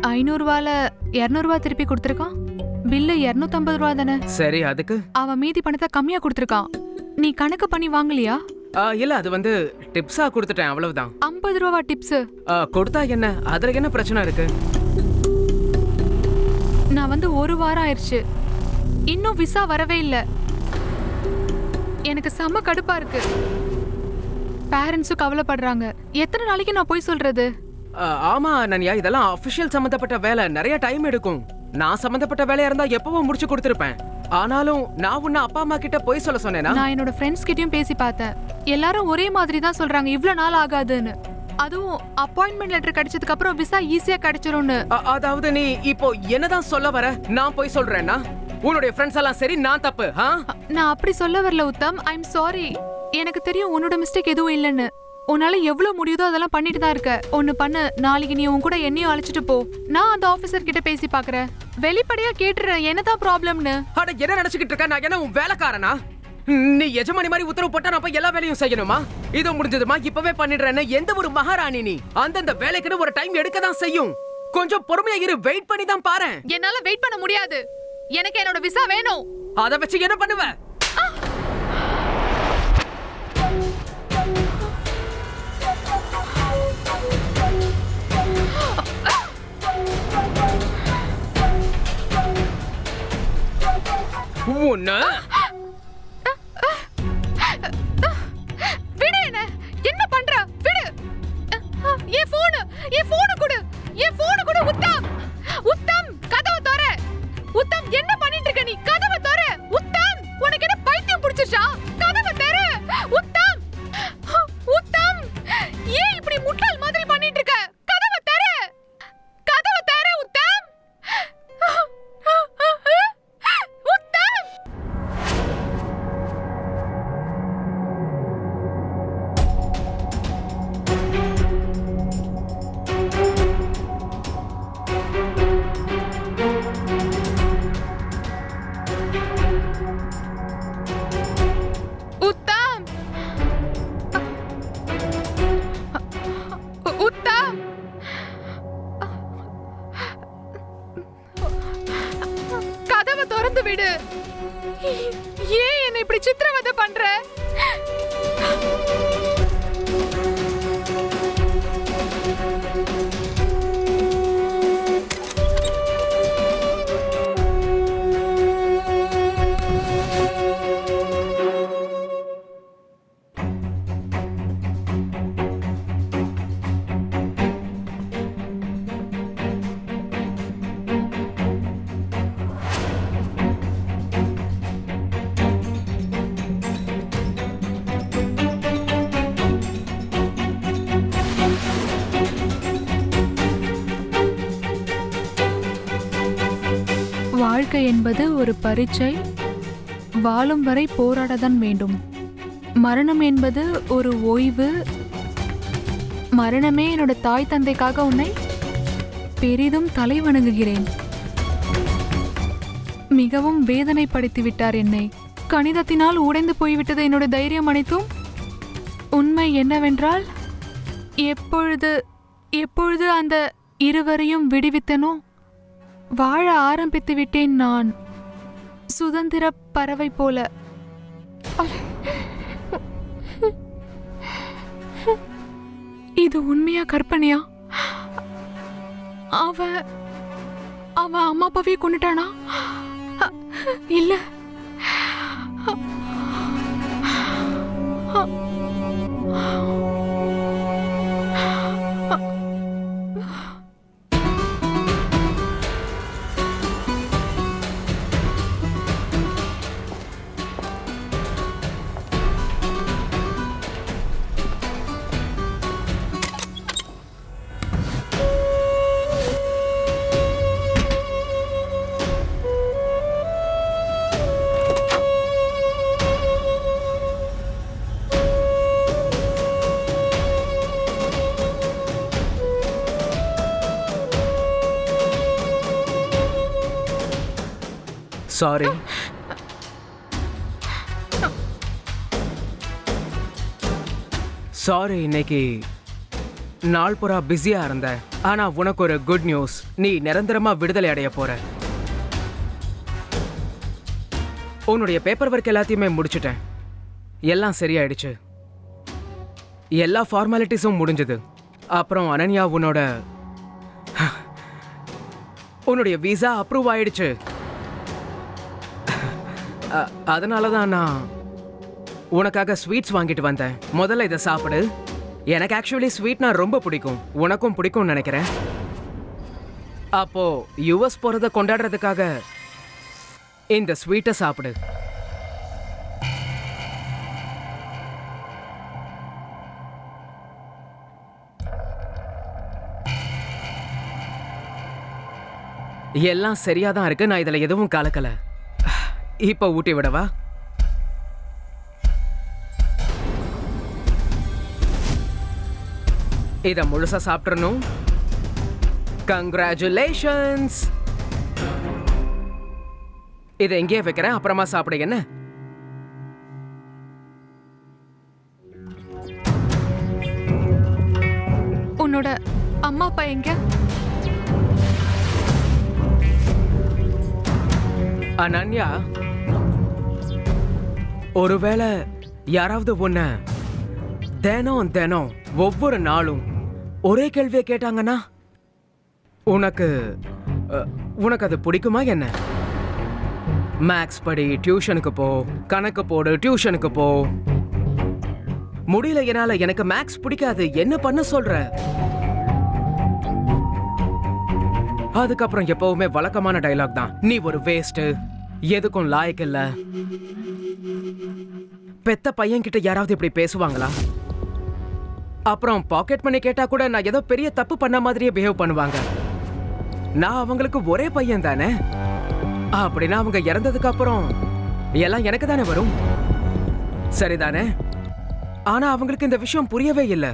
$500 $200 திருப்பி கொடுத்துருக்கான். பில்லு $250 தானே. சரி, அதுக்கு அவன் மீதி பணத்தை கம்மியா கொடுத்துருக்கான். நீ கணக்கு பண்ணி வாங்கலையா? இல்ல, அது வந்து டிப்ஸா கொடுத்துட்டேன், அவ்வளவுதான். $50 டிப்ஸ் கொடுத்தா என்ன? அதுல என்ன பிரச்சனை இருக்கு? நான் வந்து 1 வாரம் ஆயிடுச்சு. இன்னும் விசா வரவே இல்ல. எனக்கு செம்ம கடுப்பா இருக்கு. பேரண்ட்ஸும் கவலைப்படுறாங்க. எத்தனை நாளைக்கு நான் போய் சொல்றது? ஆமா அனன்யா, இதெல்லாம் அபிஷியல் சம்பந்தப்பட்ட வேலை, நிறைய டைம் எடுக்கும். நான் சம்பந்தப்பட்ட வேலையா இருந்தா எப்பவும் முடிச்சு கொடுத்திருப்பேன். ஆனாலும் நான் உன்ன அப்பா அம்மா கிட்ட போய் சொல்ல சொன்னேனா? நான் என்னோட ஃப்ரெண்ட்ஸ் கிட்டயும் பேசி பார்த்தேன். எல்லாரும் ஒரே மாதிரி தான் சொல்றாங்க, இவ்ளோ நாள் ஆகாதுன்னு. அதுவும் அப்பாயின்மெண்ட் லெட்டர் கிடைச்சதுக்கு அப்புறம் விசா ஈஸியா கிடைச்சிரும்னு. அதாவது நீ இப்போ என்னதான் சொல்ல வர? நான் போய் சொல்றேன்னா உன்னுடைய ஃப்ரெண்ட்ஸ் எல்லாம் சரி, நான் தப்பு? நான் அப்படி சொல்ல வரல உத்தம். I am sorry. எனக்கு தெரியும் உன்னோட மிஸ்டேக் எதுவும் இல்லைன்னு. உன்னால எவ்வளவு முடியுதோ அதெல்லாம் பண்ணிட்டு தான் இருக்க. ஒன்னு பண்ணு, நாளைக்கு நீ உன் கூட என்னையும் அழைச்சிட்டு போ. நான் அந்த ஆபீசர் கிட்ட பேசி பாக்குறேன். வெளிப்படையா கேட்டுறேன் என்னதான் ப்ராப்ளம்னு. அட என்ன நினைச்சுக்கிட்டு இருக்க? நான் என்ன உன் வேலைக்காரனா? நீ எஜமானி மாதிரி உத்தரவு போட்டா நான் போய் எல்லா வேலையும் செய்யணுமா? இதோ முடிஞ்சதுமா, இப்பவே பண்ணிடுறேன்னு எந்த ஒரு மகாராணி நீ? அந்தந்த வேலைக்குன்னு ஒரு டைம் எடுக்க தான் செய்யும். கொஞ்சம் பொறுமையா இரு, வெயிட் பண்ணி தான் பாரு. என்னால வெயிட் பண்ண முடியாது. எனக்கு என்னோட விசா வேணும். அத வச்சு என்ன பண்ணுவ? விடு. என்ன பண்ற? விடு. என் போன் கொடு. என் போன் கொடு உத்தம். உத்தம், கதவை தோற. உத்தம், என்ன பண்ணிட்டு இருக்க நீ? கதவை தோற. உத்தம், உனக்கு என்ன பைத்தியம் பிடிச்சிருச்சா? கதவை தோற. உத்தம், உத்தம், ஏன் இப்படி முட்டாள் மாதிரி பண்ணிட்டு இருக்க? கதவை தோற. கதவை தோற உத்தம். உத்தம். உத்தம். உத்தம். கதவை திறந்து விடு. ஏன் என்னை இப்படி சித்திரவதை பண்ற? வாழ்க்கை என்பது ஒரு பரீட்சை. வாழும் வரை போராடத்தான் வேண்டும். மரணம் என்பது ஒரு ஓய்வு. மரணமே என்னோட தாய் தந்தைக்காக உன்னை பெரிதும் தலை வணங்குகிறேன். மிகவும் வேதனைப்படுத்தி விட்டார் என்னை. கணிதத்தினால் உடைந்து போய்விட்டது என்னோட தைரியம் அனைத்தும். உண்மை என்னவென்றால், எப்பொழுது அந்த இருவரையும் விடுவித்தனோ, வாழ ஆரம்பித்து விட்டேன் நான், சுதந்திர பறவை போல. இது உண்மையா கற்பனையா? அவன் அம்மா அப்பாவே கொண்டுட்டானா? இல்ல. சாரி. சாரி, இன்னைக்கு நாள் பூரா பிஸியா இருந்தேன். ஆனா உனக்கு ஒரு குட் நியூஸ். நீ நிரந்தரமா விடுதலை அடைய போற. உன்னுடைய பேப்பர் ஒர்க் எல்லாத்தையுமே முடிச்சிட்டேன். எல்லாம் சரியாயிடுச்சு. எல்லா ஃபார்மாலிட்டிஸும் முடிஞ்சது. அப்புறம் அனன்யா, உன்னுடைய வீசா அப்ரூவ் ஆயிடுச்சு. அதனால தான் நான் உனக்காக ஸ்வீட்ஸ் வாங்கிட்டு வந்தேன். முதல்ல இதை சாப்பிடு. எனக்கு ஆக்சுவலி ஸ்வீட்னா ரொம்ப பிடிக்கும், உனக்கும் பிடிக்கும்னு நினைக்கிறேன். அப்போ யுஎஸ் போறத கொண்டாடுறதுக்காக இந்த ஸ்வீட்டை சாப்பிடு. எல்லாம் சரியா தான் இருக்கு, நான் இதுல எதுவும் கலக்கல. இப்ப ஊட்டி விடவா? இத முழுசா சாப்பிடணும். கங்க்ராச்சுலேஷன்ஸ். இதை எங்கேயே வைக்கிறேன், அப்புறமா சாப்பிடு. என்ன உன்னோட அம்மா அப்பா எங்க? அனன்யா, ஒருவேளை யாராவது உன்ன தினம் தினம் ஒவ்வொரு நாளும் ஒரே கேள்வியை கேட்டாங்கன்னா உனக்கு அது பிடிக்குமா என்ன? மேக்ஸ் படி, டியூஷனுக்கு போ, கணக்கு போடு, டியூஷனுக்கு போ. முடியல, என்னால எனக்கு மேக்ஸ் பிடிக்காது, என்ன பண்ண சொல்ற? அதுக்கப்புறம் எப்பவுமே வழக்கமான டைலாக் தான், நீ ஒரு வேஸ்ட், எதுக்கும் லாயக்கு இல்ல. பெத்த பையன் கிட்ட யாராவது இப்படி பேசுவாங்களா? அப்புறம் பாக்கெட் மணி கேட்டா கூட நான் ஏதோ பெரிய தப்பு பண்ண மாதிரியே பிஹேவ் பண்ணுவாங்க. நான் அவங்களுக்கு ஒரே பையன் தானே, அப்படின்னா அவங்க இறந்ததுக்கு அப்புறம் எல்லாம் எனக்கு தானே வரும், சரிதானே? ஆனா அவங்களுக்கு இந்த விஷயம் புரியவே இல்லை.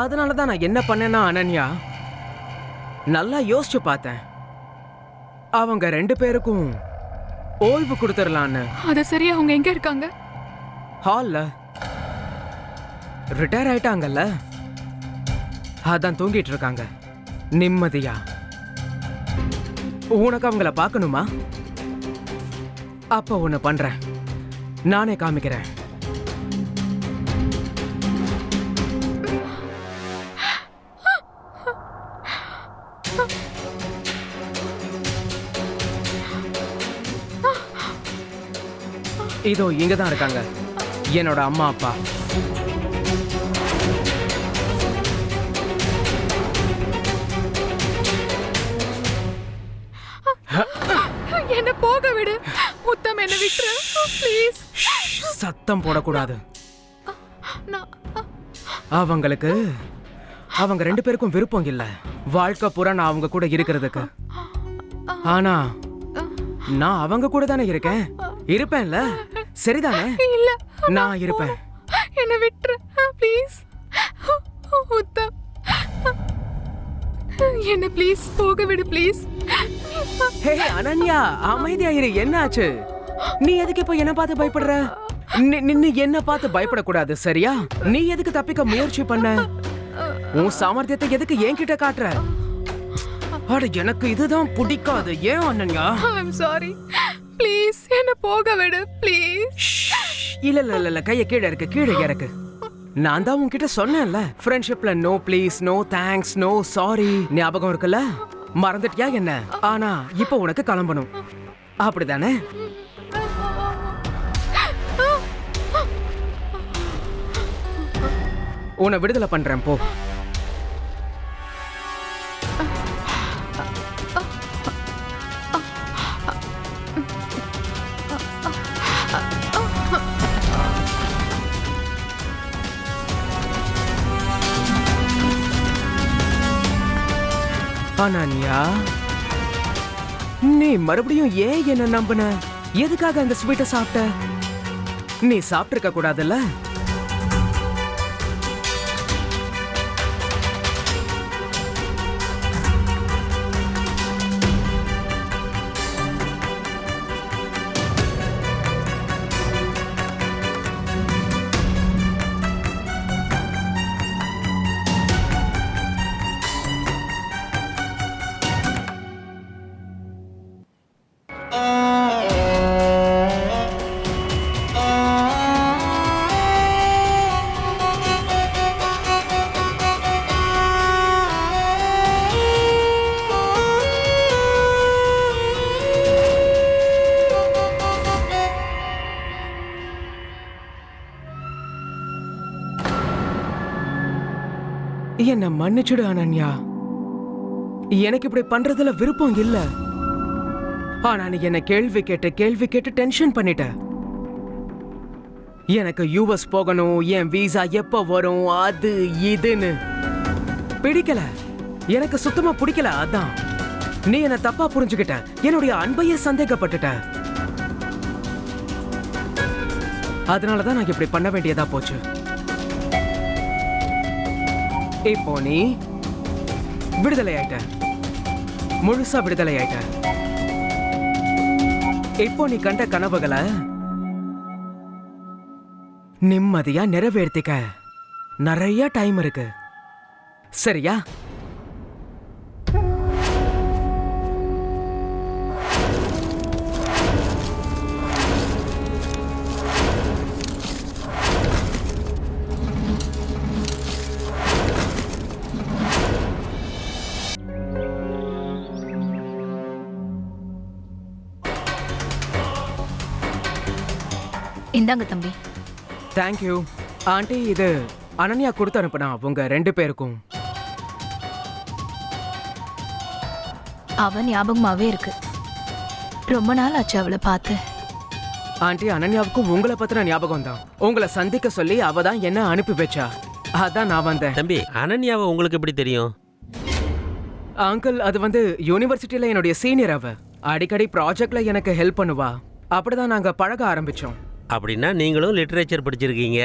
அதனாலதான் நான் என்ன பண்ணேன்னா, அனன்யா, நல்லா யோசிச்சு பார்த்தேன். அவங்க 2 பேருக்கும் ஓய்வு கொடுத்துடலான்னு. அது சரி, அவங்க எங்க இருக்காங்க? ஹால்ல. ரிட்டையர் ஆயிட்டாங்கல்ல, அதான் தூங்கிட்டு இருக்காங்க நிம்மதியா. உனக்கு அவங்கள பார்க்கணுமா? அப்ப ஒண்ணு பண்றேன், நானே காமிக்கிறேன். இதோ இங்கதான் இருக்காங்க என்னோட அம்மா அப்பா. என்ன போக விடு உத்தம், என்ன விட்டுரு ப்ளீஸ். சத்தம் போடக்கூடாது. அவங்களுக்கு அவங்க 2 பேருக்கும் விருப்பம் இல்ல வாழ்க்கை பூரா நான் அவங்க கூட இருக்கிறதுக்கு. ஆனா நான் அவங்க கூட தானே இருக்கேன், இருப்பேன்ல, சரிதானே? இல்ல, நான் இருப்பேன். என்ன விட்டுரு ப்ளீஸ் உத்தம், என்ன ப்ளீஸ் போக விடு ப்ளீஸ். ஹே அனன்யா, அமைதியா இரு. என்னாச்சு? நீ எதுக்கு இப்ப என்ன பார்த்து பயப்படுற? நின்னு என்ன பார்த்து பயப்படக்கூடாது, சரியா? நீ எதுக்கு தப்பிக்க முயற்சி பண்ண? உன் சாமர்த்தியத்தை எதுக்கு என்கிட்ட காட்டுற? அட, எனக்கு இதுதான் பிடிக்காது. ஏன் அனன்யா? ஐம் சாரி ப்ளீஸ், என்ன போக விடு ப்ளீஸ். இல்ல இல்ல இல்ல, கைய கீழே இருக்கு, கீழே இறக்கு. நான் தான் உன்கிட்ட சொன்னேன்ல, ஃப்ரெண்ட்ஷிப்ல no please, no thanks, no sorry, ஞாபகம் இருக்குல்ல? மறந்துட்டியா என்ன? ஆனா இப்ப உனக்கு கிளம்பணும், அப்படிதானே? உன்னை விடுதலை பண்றேன், போ. அனன்யா, நீ மறுபடியும் ஏன் என்ன நம்பின? எதுக்காக அந்த ஸ்வீட்டை சாப்பிட்ட? நீ சாப்பிட்டிருக்க கூடாதுல்ல? என்ன மன்னிச்சுடு அனன்யா. எனக்கு இப்படி பண்றதுல விருப்பம் இல்ல. ஆனா நீ என்ன கேள்வி கேட்டு டென்ஷன் பண்ணிட்ட. எனக்கு யூஎஸ் போகணும், என் வீசா எப்ப வரும், அது இதுன்னு பிடிக்கல. எனக்கு சுத்தமா பிடிக்கல. அதான் நீ என்ன தப்பா புரிஞ்சுக்கிட்ட, என்னுடைய அன்பையே சந்தேகப்பட்டுட்ட. அதனாலதான் நான் இப்படி பண்ண வேண்டியதா போச்சு. இப்போ நீ விடுதலை ஆயிட்ட, முழுசா விடுதலை ஆயிட்ட. இப்போ நீ கண்ட கனவுகளை நிம்மதியா நிறைவேற்றிக்க நிறைய டைம் இருக்கு, சரியா? இந்தாங்க தம்பி. Thank you aunty. இது அனன்யா கொடுத்து அனுப்புனா உங்க 2 பேருக்கும். அவன் ஞாபகமாவே இருக்கு. ரொம்ப நாள் ஆச்சு அவளை பார்த்து. ஆண்டி, அனன்யாவுக்கும் உங்களை பத்தின ஞாபகம் தான். உங்களை சந்திக்க சொல்லி அவ தான் என்ன அனுப்பி வச்சா. அதான் நான் வந்தேன். தம்பி, அனன்யாவை உங்களுக்கு எப்படி தெரியும்? அங்கிள், அது யூனிவர்சிட்டியில என்னுடைய சீனியர். அவ அடிக்கடி ப்ராஜெக்ட்ல எனக்கு ஹெல்ப் பண்ணுவா. அப்படிதான் நாங்க பழக ஆரம்பிச்சோம். அப்படின்னா நீங்களும் லிட்டரேச்சர் படிச்சிருக்கீங்க?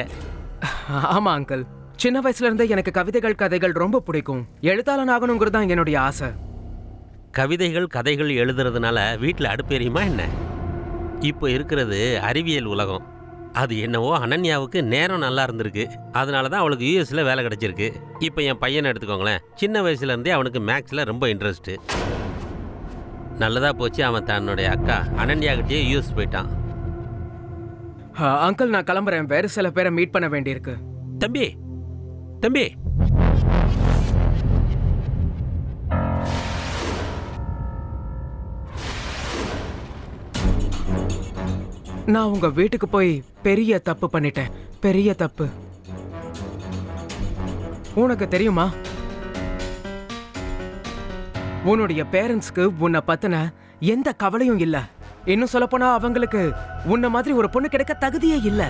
ஆமா அங்கிள். சின்ன வயசுல இருந்தே எனக்கு கவிதைகள் கதைகள் ரொம்ப பிடிக்கும். எழுத்தாளன் ஆகணுங்கிறது தான் என்னுடைய ஆசை. கவிதைகள் கதைகள் எழுதுறதுனால வீட்டில் அடுப்பு எரியுமா என்ன? இப்போ இருக்கிறது அறிவியல் உலகம். அது என்னவோ அனன்யாவுக்கு நேரம் நல்லா இருந்திருக்கு. அதனால தான் அவளுக்கு யூஎஸில் வேலை கிடச்சிருக்கு. இப்போ என் பையனை எடுத்துக்கோங்களேன். சின்ன வயசுலேருந்தே அவனுக்கு மேக்ஸில் ரொம்ப இன்ட்ரெஸ்ட்டு. நல்லதாக போச்சு, அவன் தன்னுடைய அக்கா அனன்யாகிட்டே யூஎஸ் போயிட்டான். அங்கிள், நான் கிளம்புறேன். வேறு சில பேரை மீட் பண்ண வேண்டியிருக்கு. தம்பி தம்பி நான் உங்க வீட்டுக்கு போய் பெரிய தப்பு பண்ணிட்டேன். பெரிய தப்பு. உனக்கு தெரியுமா, உன்னுடைய பேரண்ட்ஸ்க்கு உன்னை பத்தின எந்த கவலையும் இல்ல. இன்னும் சொல்லப்போனா அவங்களுக்கு உன்ன மாதிரி ஒரு பொண்ணு கிடைக்க தகுதியே இல்ல.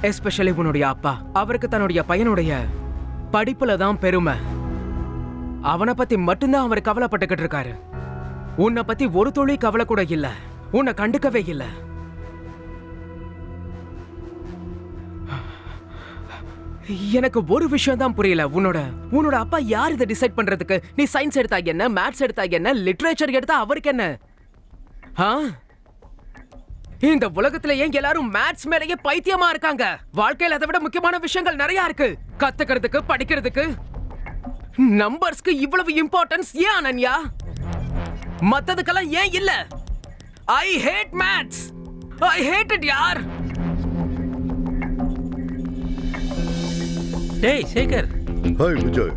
எஸ்பெஷலி உன்னுடைய அப்பா. அவருக்கு தன்னுடைய பையனுடைய படிப்புல தான் பெருமை. அவனை பத்தி மட்டும்தான் அவர் கவலைப்பட்டுக்கிட்டு இருக்காரு. உன்னை பத்தி ஒரு துளி கவலை கூட இல்ல. உன்னை கண்டுக்கவே இல்ல. எனக்கு ஒரு விஷயம் தான் புரியல. உன்னோட அப்பா யார் இதை டிசைட் பண்றதுக்கு? நீ சயின்ஸ் எடுத்தா என்ன, மேத்ஸ் எடுத்தா என்ன, லிட்டரேச்சர் எடுத்தா அவருக்கு என்ன? இந்த உலகத்துல ஏன் எல்லாரும் மேத்ஸ் மேலேயே பைத்தியமா இருக்காங்க? வாழ்க்கையில அதை விட முக்கியமான விஷயங்கள் நிறைய இருக்கு. கத்துக்கிறதுக்கு, படிக்கிறதுக்கு. நம்பர்ஸ்க்கு இவ்வளவு இம்பார்ட்டன்ஸ் ஏன் அனன்யா? மத்ததுக்கெல்லாம் ஏன் இல்ல? I hate maths. I hate it, yaar. டேய் சேகர். ஹாய் விஜய்,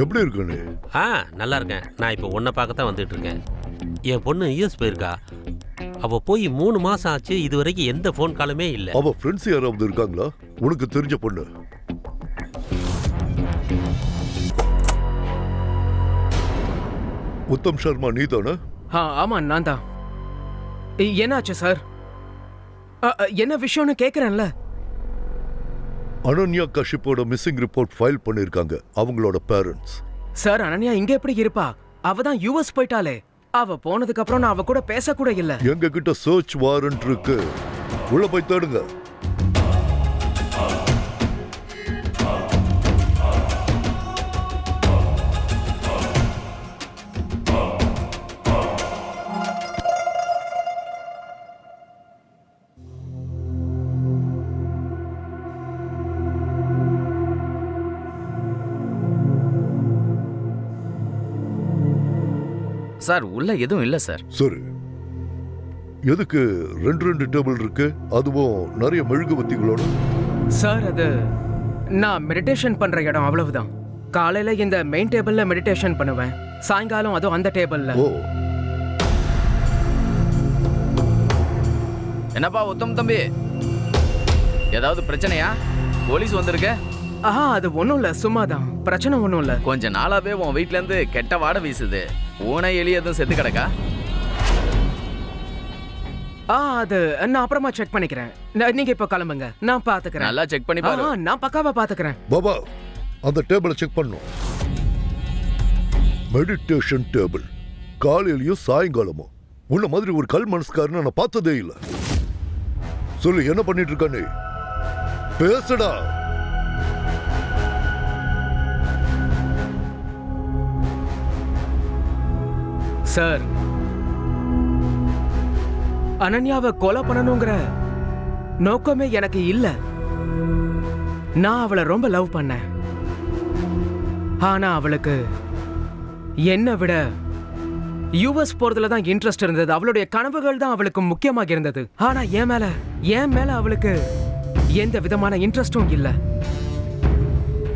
எப்படி இருக்க நீ? நல்லா இருக்கேன். நான் இப்போ உன்னை பார்க்க தான் வந்துட்டு இருக்கேன். என் பொண்ணு யூஎஸ் போயிருக்கா. அவ போய் 3 மாசம் ஆச்சு. இது வரைக்கும் எந்த ஃபோன் காலுமே இல்லை. அவ ஃப்ரெண்ட்ஸ் யாராவது இருக்காங்களா உனக்கு தெரிஞ்ச பொண்ணு? உத்தம் சர்மா நீ தானே? ஆமா, நான் தான். என்னாச்சு சார்? என்ன விஷயம்னு கேக்குறேன்ல. அனன்யா கஷிப்போட மிஸ்ஸிங் ரிப்போர்ட் ஃபைல் பண்ணிருக்காங்க அவங்களோட பேரண்ட்ஸ். சார், அனன்யா இங்க எப்படி இருப்பா? அவ தான் யூஎஸ் போயிட்டாலே. அவ போனதுக்கு அப்புறம் நான் அவ கூட பேச கூட இல்ல. எங்க கிட்ட சர்ச் வாரண்ட் இருக்கு. உள்ள போய் தேடுங்க. சார், உள்ள எதுவும் இல்லை சார். சரி, எதுக்கு 2 டேபிள் இருக்கு? அதுவும் நிறைய மெழுகுவத்திகளோட. சார், அது நான் மெடிடேஷன் பண்ற இடம், அவ்வளவுதான். காலையில இந்த மெயின் டேபிள்ல மெடிடேஷன் பண்ணுவேன். சாயங்காலம் அதுவும் அந்த டேபிள்ல. ஓ, என்னப்பா உத்தம் தம்பி, ஏதாவது பிரச்சனையா? போலீஸ் வந்திருக்க? அது ஒண்ணும் இல்ல, சும்மாதான். பிரச்சனை ஒண்ணும் இல்ல. கொஞ்ச நாளாவே உன் வீட்ல இருந்து கெட்ட வாடை வீசுது. பூனை எலி எதுவும் செத்து கிடக்கா? அது நான் அப்புறமா செக் பண்ணிக்கிறேன். நீங்க இப்ப கிளம்புங்க, நான் பாத்துக்கிறேன். நல்லா செக் பண்ணி பாரு. நான் பக்காவா பாத்துக்கிறேன். பாபா அந்த டேபிளை செக் பண்ணும். Meditation table. காலையிலயும் சாயங்காலமும் உன்ன மாதிரி ஒரு கல் மனசுக்காரன்னு நான் பார்த்ததே இல்ல. சொல்லு, என்ன பண்ணிட்டு இருக்க நீ? பேசுடா. சார், அனன்யாவை கொலை பண்ணணுங்கிற நோக்கமே எனக்கு இல்ல. நான் அவளை ரொம்ப லவ் பண்ணேன். ஆனா அவளுக்கு என்னை விட யுஎஸ் போறதுல தான் இன்ட்ரெஸ்ட் இருந்தது. அவளுடைய கனவுகள் தான் அவளுக்கு முக்கியமாக இருந்தது. ஆனா என் மேல அவளுக்கு எந்த விதமான இன்ட்ரெஸ்டும் இல்ல.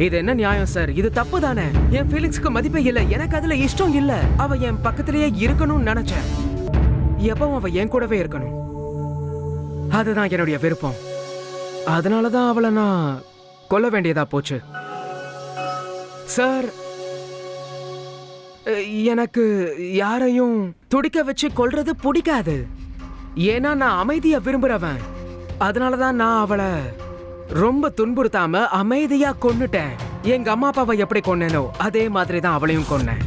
இது என்ன நியாயம் சார்? இது தப்பு தானே? என் ஃபீலிங்ஸ்க்கு மதிப்பே இல்ல, எனக்கு அதுல இஷ்டம் இல்ல. அவ என் பக்கத்திலேயே இருக்கணும்னு நினைச்சேன். எப்பவும் அவ என் கூடவே இருக்கணும், அதுதான் என்னுடைய விருப்பம். அதனாலதான் அவளை நான் கொல்ல வேண்டியதா போச்சு. சார், எனக்கு யாரையும் துடிக்க வச்சு கொல்றது பிடிக்காது. ஏன்னா நான் அமைதியா விரும்புறவன். அதனாலதான் நான் அவளை ரொம்ப துன்புறுத்தாம அமைதியா கொன்னுட்டேன். எங்க அம்மா அப்பாவை எப்படி கொன்னேனோ அதே மாதிரி தான் அவளையும் கொன்னேன்.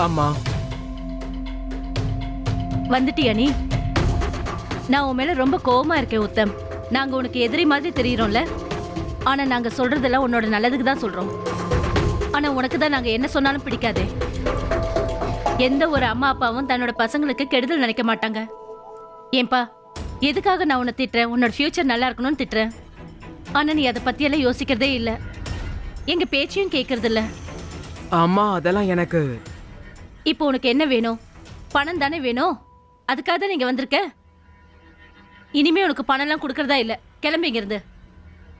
அம்மா, வந்துட்டியா நீ? நான் உன் மேல ரொம்ப கோவமா இருக்கேன் உத்தம். நாங்க உனக்கு எதிரி மாதிரி தெரியுறோம்ல, ஆனா நாங்க சொல்றதெல்லாம் உன்னோட நல்லதுக்கு தான் சொல்றோம். ஆனா உனக்கு தான் நாங்க என்ன சொன்னாலும் பிடிக்காதே. எந்த ஒரு அம்மா அப்பாவும் தன்னோட பசங்களுக்கு கெடுதல் நினைக்க மாட்டாங்க. ஏன்பா, எதுக்காக நான் உன்னை திட்டுறேன்? உன்னோட ஃபியூச்சர் நல்லா இருக்கணும்னு திட்டுறேன். ஆனா நீ அதை பத்தியெல்லாம் யோசிக்கிறதே இல்லை, எங்க பேச்சையும் கேட்கறது இல்ல. அம்மா, அதெல்லாம் எனக்கு. இப்போ உனக்கு என்ன வேணும்? பணம் தானே வேணும்? அதுக்காக தான் நீங்க வந்திருக்க. இனிமே உனக்கு பணம்லாம் கொடுக்கறதா இல்ல. கிளம்பி இங்க இருந்து.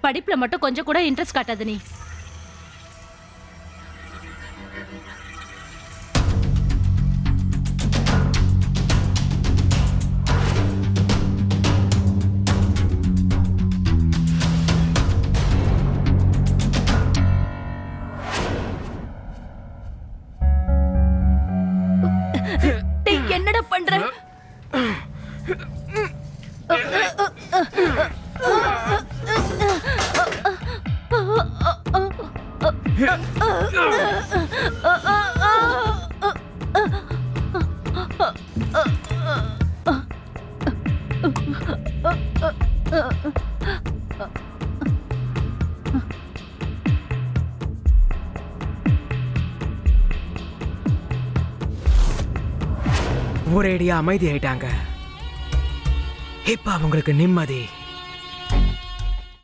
படிப்புல மட்டும் கொஞ்சம் கூட இன்ட்ரெஸ்ட் காட்டாத நீ. என்னடா பண்ற? ஒரேடியா அமைதி ஆயிட்டாங்க. இப்ப அவங்களுக்கு நிம்மதி.